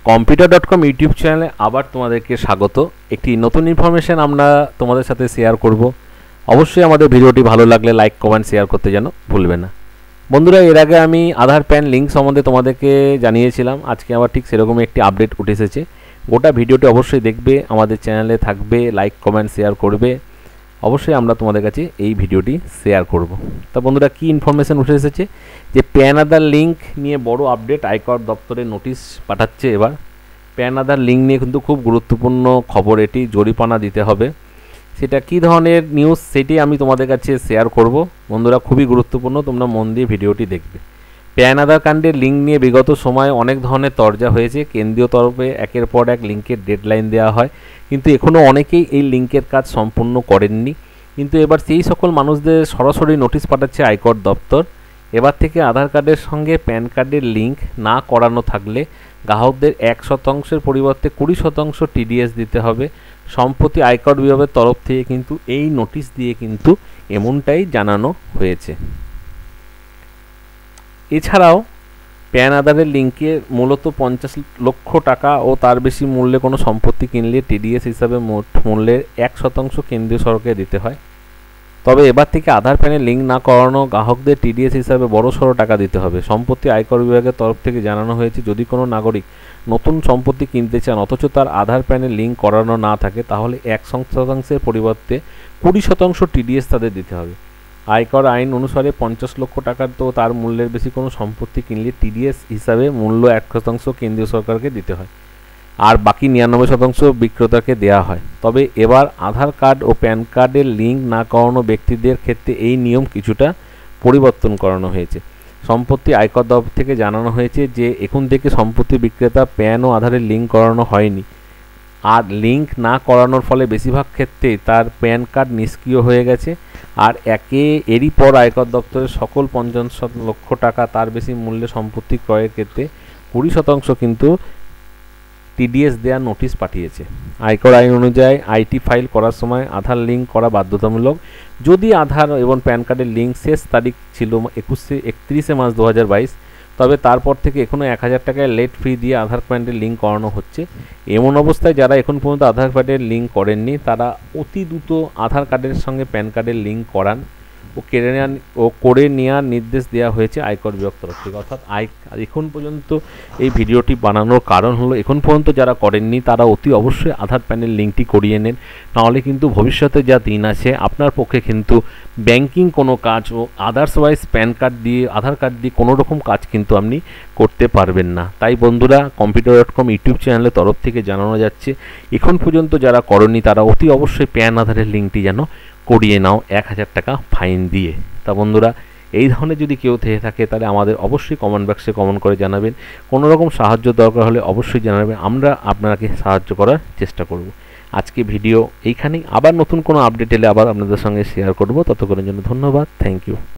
কম্পিউটার.com YouTube চ্যানেলে আবার তোমাদেরকে স্বাগত। একটি নতুন ইনফরমেশন আমরা তোমাদের সাথে শেয়ার করব। অবশ্যই আমাদের ভিডিওটি ভালো লাগলে লাইক কমেন্ট শেয়ার করতে যেন ভুলবে না। বন্ধুরা, এর আগে আমি আধার প্যান লিঙ্ক সম্বন্ধে তোমাদেরকে জানিয়েছিলাম। আজকে আবার ঠিক সেরকমই একটি আপডেট উঠে এসেছে। গোটা ভিডিওটি অবশ্যই দেখবে, আমাদের চ্যানেলে থাকবে, লাইক কমেন্ট শেয়ার করবে। অবশ্যই আমরা তোমাদের কাছে এই ভিডিওটি শেয়ার করব। তা বন্ধুরা, কি ইনফরমেশন উঠে এসেছে যে প্যান আধার লিঙ্ক নিয়ে বড় আপডেট, আয়কর দপ্তরে নোটিশ পাঠাচ্ছে। এবার প্যান আধার লিঙ্ক নিয়ে কিন্তু খুব গুরুত্বপূর্ণ খবর, এটি জরিমানা দিতে হবে। সেটা কী ধরনের নিউজ সেটি আমি তোমাদের কাছে শেয়ার করব। বন্ধুরা, খুবই গুরুত্বপূর্ণ, তোমরা মন দিয়ে ভিডিওটি দেখবে। প্যান আধার কার্ডের লিঙ্ক নিয়ে বিগত সময়ে অনেক ধরনের তরজা হয়েছে। কেন্দ্রীয় তরফে একের পর এক লিঙ্কের ডেডলাইন দেওয়া হয়, কিন্তু এখনও অনেকেই এই লিঙ্কের কাজ সম্পূর্ণ করেননি। কিন্তু এবার সেই সকল মানুষদের সরাসরি নোটিশ পাঠাচ্ছে আয়কর দপ্তর। এবার থেকে আধার কার্ডের সঙ্গে প্যান কার্ডের লিঙ্ক না করানো থাকলে গ্রাহকদের 1% পরিবর্তে 20% TDS দিতে হবে। সম্প্রতি আয়কর বিভাগের তরফ থেকে কিন্তু এই নোটিশ দিয়ে কিন্তু এমনটাই জানানো হয়েছে। এছাড়াও প্যান আধারের লিঙ্কে মূলত 50 লক্ষ টাকা ও তার বেশি মূল্যে কোনো সম্পত্তি কিনলে TDS হিসাবে মোট মূল্যের 1% কেন্দ্রীয় সরকারকে দিতে হয়। তবে এবার থেকে আধার প্যানের লিঙ্ক না করানো গ্রাহকদের TDS হিসাবে বড়সড় টাকা দিতে হবে। সম্প্রতি আয়কর বিভাগের তরফ থেকে জানানো হয়েছে, যদি কোনো নাগরিক নতুন সম্পত্তি কিনতে চান অথচ তার আধার প্যানের লিঙ্ক করানো না থাকে, তাহলে 1% পরিবর্তে 20% TDS তাদের দিতে হবে। আয়কর আইন অনুসারে 50 লক্ষ টাকার তো তার মূল্যের বেশি কোনো সম্পত্তি কিনলে TDS হিসাবে মূল্য 1% কেন্দ্রীয় সরকারকে দিতে হয়, আর বাকি 99% বিক্রেতাকে দেওয়া হয়। তবে এবার আধার কার্ড ও প্যান কার্ডের লিঙ্ক না করানো ব্যক্তিদের ক্ষেত্রে এই নিয়ম কিছুটা পরিবর্তন করানো হয়েছে। সম্প্রতি আয়কর দপ্তর থেকে জানানো হয়েছে যে এখন থেকে সম্পত্তি বিক্রেতা প্যান ও আধারের লিঙ্ক করানো হয়নি, আর লিঙ্ক না করানোর ফলে বেশিরভাগ ক্ষেত্রেই তার প্যান কার্ড নিষ্ক্রিয় হয়ে গেছে। আর এরই পর আয়কর দপ্তরের সকল 50 লক্ষ টাকা তার বেশি মূল্যে সম্পত্তি ক্রয়ের ক্ষেত্রে 20% কিন্তু TDS দেওয়ার নোটিশ পাঠিয়েছে। আয়কর আইন অনুযায়ী আইটি ফাইল করার সময় আধার লিঙ্ক করা বাধ্যতামূলক। যদি আধার এবং প্যান কার্ডের লিঙ্ক শেষ তারিখ ছিল 31 মার্চ 2022, তবে তারপর থেকে এখনও 1000 টাকায় লেট ফি দিয়ে আধার কার্ডের লিঙ্ক করানো হচ্ছে। এমন অবস্থায় যারা এখন পর্যন্ত আধার কার্ডের লিঙ্ক করেননি, তারা অতি দ্রুত আধার কার্ডের সঙ্গে প্যান কার্ডের লিঙ্ক করান ও করে নেওয়ার নির্দেশ দেওয়া হয়েছে আয়কর বিভাগ তরফ থেকে। অর্থাৎ এখন পর্যন্ত এই ভিডিওটি বানানোর কারণ হলো, এখন পর্যন্ত যারা করেননি তারা অতি অবশ্যই আধার প্যানের লিঙ্কটি করিয়ে নেন, নাহলে কিন্তু ভবিষ্যতে যা দিন আছে আপনার পক্ষে কিন্তু ব্যাংকিং কোনো কাজ ও আদার্সওয়াইজ প্যান কার্ড দিয়ে আধার কার্ড দিয়ে কোনো রকম কাজ কিন্তু আপনি করতে পারবেন না। তাই বন্ধুরা, কম্পিউটার.com ইউটিউব চ্যানেলের তরফ থেকে জানানো যাচ্ছে, এখন পর্যন্ত যারা করেননি তারা অতি অবশ্যই প্যান আধারের লিঙ্কটি যেন করিয়ে নাও 1000 টাকা ফাইন দিয়ে। তা বন্ধুরা, এই ধরনের যদি কেউ থেকে থাকে তাহলে আমাদের অবশ্যই কমেন্ট বক্সে কমেন্ট করে জানাবেন। কোনো রকম সাহায্য দরকার হলে অবশ্যই জানাবেন, আমরা আপনাকে সাহায্য করার চেষ্টা করব। আজকে ভিডিও এইখানেই, আবার নতুন কোনো আপডেট এলে আবার আপনাদের সঙ্গে শেয়ার করব। ততক্ষণের জন্য ধন্যবাদ, থ্যাংক ইউ।